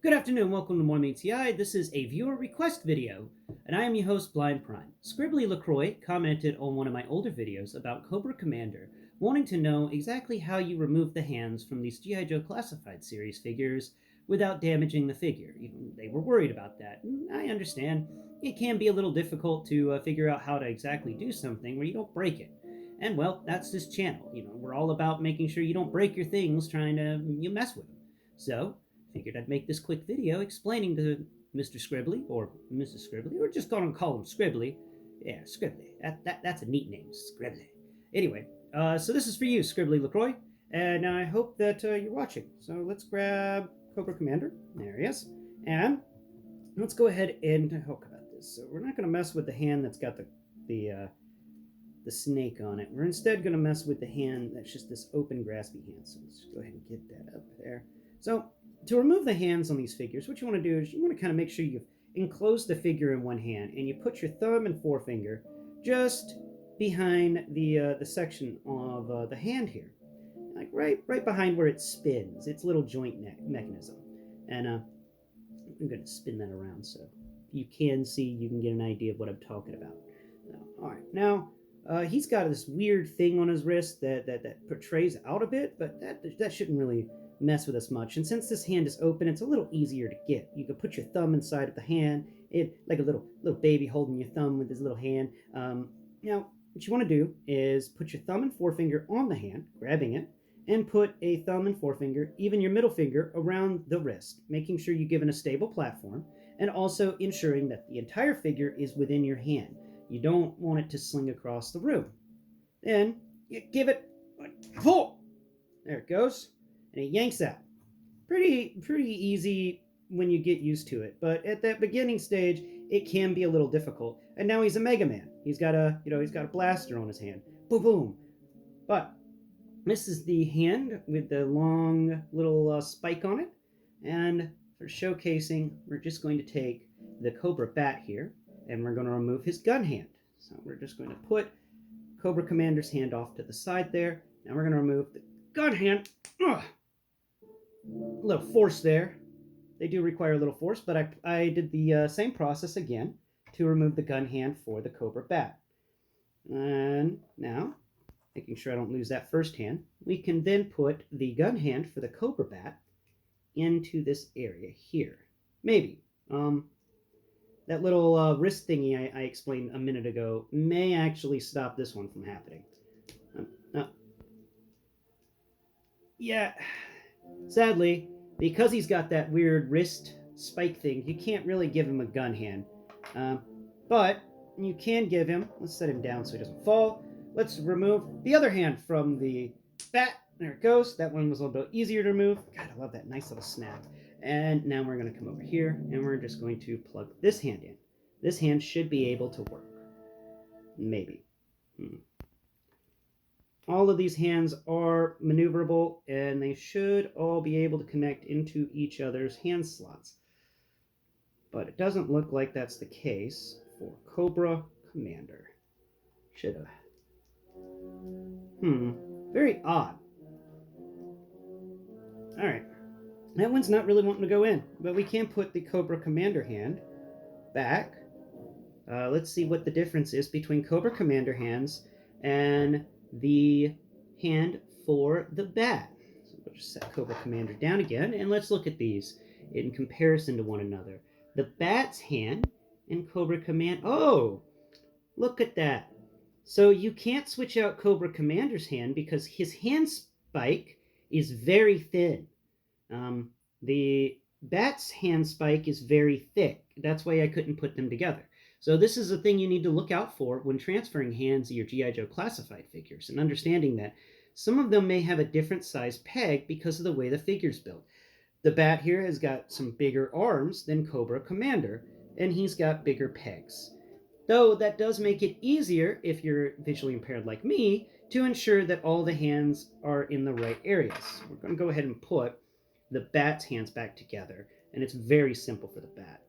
Good afternoon, welcome to More Meets TI. This is a viewer request video, and I am your host, Blind Prime. Scribbly LaCroix commented on one of my older videos about Cobra Commander, wanting to know exactly how you remove the hands from these G.I. Joe Classified series figures without damaging the figure. They were worried about that, and I understand. It can be a little difficult to figure out how to exactly do something where you don't break it. And well, that's this channel. We're all about making sure you don't break your things trying to mess with them. So, figured I'd make this quick video explaining to Mr. Scribbly, or Mrs. Scribbly, or just gonna call him Scribbly. Yeah, Scribbly. That's a neat name, Scribbly. Anyway, so this is for you, Scribbly LaCroix, and I hope that you're watching. So let's grab Cobra Commander. There he is. And let's go ahead and talk about this. So we're not gonna mess with the hand that's got the snake on it. We're instead gonna mess with the hand that's just this open, graspy hand. So let's just go ahead and get that up there. So to remove the hands on these figures, what you want to do is you want to kind of make sure you've enclosed the figure in one hand, and you put your thumb and forefinger just behind the section of the hand here, like right behind where it spins, its little joint mechanism. And I'm going to spin that around so you can see, you can get an idea of what I'm talking about. All right, now he's got this weird thing on his wrist that portrays out a bit, but that shouldn't really mess with us much. And since this hand is open, it's a little easier to get. You can put your thumb inside of the hand, like a little baby holding your thumb with his little hand. Now, what you want to do is put your thumb and forefinger on the hand, grabbing it, and put a thumb and forefinger, even your middle finger, around the wrist, making sure you give it a stable platform, and also ensuring that the entire figure is within your hand. You don't want it to sling across the room. Then you give it a pull. There it goes. And it yanks out. Pretty easy when you get used to it, but at that beginning stage, it can be a little difficult. And now he's a Mega Man. He's got a blaster on his hand. Boom, boom. But this is the hand with the long little spike on it. And for showcasing, we're just going to take the Cobra Bat here, and we're going to remove his gun hand. So we're just going to put Cobra Commander's hand off to the side there. Now we're going to remove the gun hand. Ugh. A little force there. They do require a little force, but I did the same process again to remove the gun hand for the Cobra Bat. And now, making sure I don't lose that first hand, we can then put the gun hand for the Cobra Bat into this area here. Maybe. That little wrist thingy I explained a minute ago may actually stop this one from happening. Yeah. Sadly, because he's got that weird wrist spike thing, you can't really give him a gun hand. But you can give him, let's set him down so he doesn't fall. Let's remove the other hand from the bat. There it goes. That one was a little bit easier to remove. God, I love that nice little snap. And now we're going to come over here, and we're just going to plug this hand in. This hand should be able to work. Maybe. All of these hands are maneuverable, and they should all be able to connect into each other's hand slots. But it doesn't look like that's the case for Cobra Commander. Should've. Very odd. Alright. That one's not really wanting to go in, but we can put the Cobra Commander hand back. Let's see what the difference is between Cobra Commander hands and the hand for the bat. So we'll just set Cobra Commander down again, and let's look at these in comparison to one another. The bat's hand and Cobra Command. Oh, look at that. So you can't switch out Cobra Commander's hand because his hand spike is very thin. The bat's hand spike is very thick. That's why I couldn't put them together. So this is a thing you need to look out for when transferring hands of your G.I. Joe Classified figures, and understanding that some of them may have a different size peg because of the way the figure's built. The bat here has got some bigger arms than Cobra Commander, and he's got bigger pegs. Though that does make it easier, if you're visually impaired like me, to ensure that all the hands are in the right areas. We're going to go ahead and put the bat's hands back together, and it's very simple for the bat.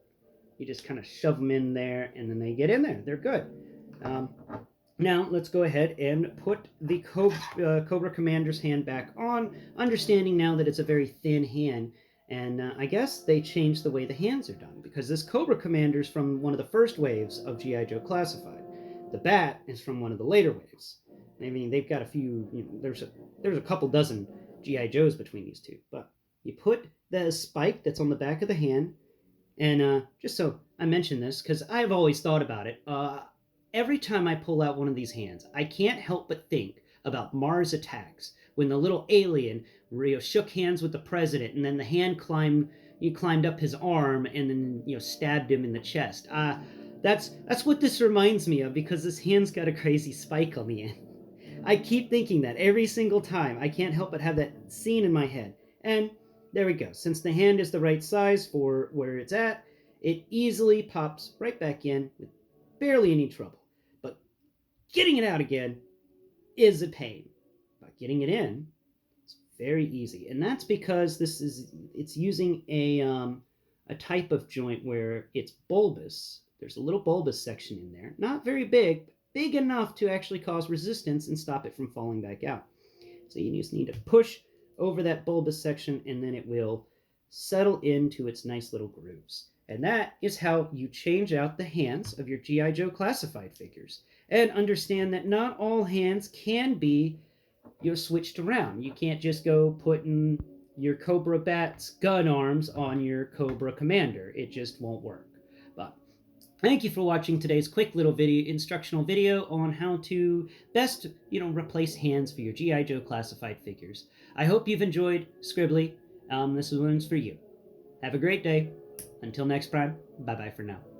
You just kind of shove them in there, and then they get in there. They're good. Now, let's go ahead and put the Cobra Commander's hand back on, understanding now that it's a very thin hand, And I guess they changed the way the hands are done because this Cobra Commander is from one of the first waves of G.I. Joe Classified. The Bat is from one of the later waves. I mean, they've got a few, there's a couple dozen G.I. Joes between these two. But you put the spike that's on the back of the hand, and just so I mention this, because I've always thought about it, every time I pull out one of these hands, I can't help but think about Mars Attacks when the little alien shook hands with the president, and then the hand climbed up his arm and then stabbed him in the chest. That's what this reminds me of because this hand's got a crazy spike on the end. I keep thinking that every single time. I can't help but have that scene in my head. And there we go. Since the hand is the right size for where it's at, it easily pops right back in with barely any trouble. But getting it out again is a pain. But getting it in is very easy. And that's because it's using a type of joint where it's bulbous. There's a little bulbous section in there. Not very big, big enough to actually cause resistance and stop it from falling back out. So you just need to push over that bulbous section and then it will settle into its nice little grooves. And that is how you change out the hands of your G.I. Joe classified figures. And understand that not all hands can be switched around. You can't just go putting your Cobra Bat's gun arms on your Cobra Commander. It just won't work. But thank you for watching today's quick little instructional video on how to best, replace hands for your G.I. Joe classified figures. I hope you've enjoyed Scribbly. This one's for you. Have a great day. Until next time, bye-bye for now.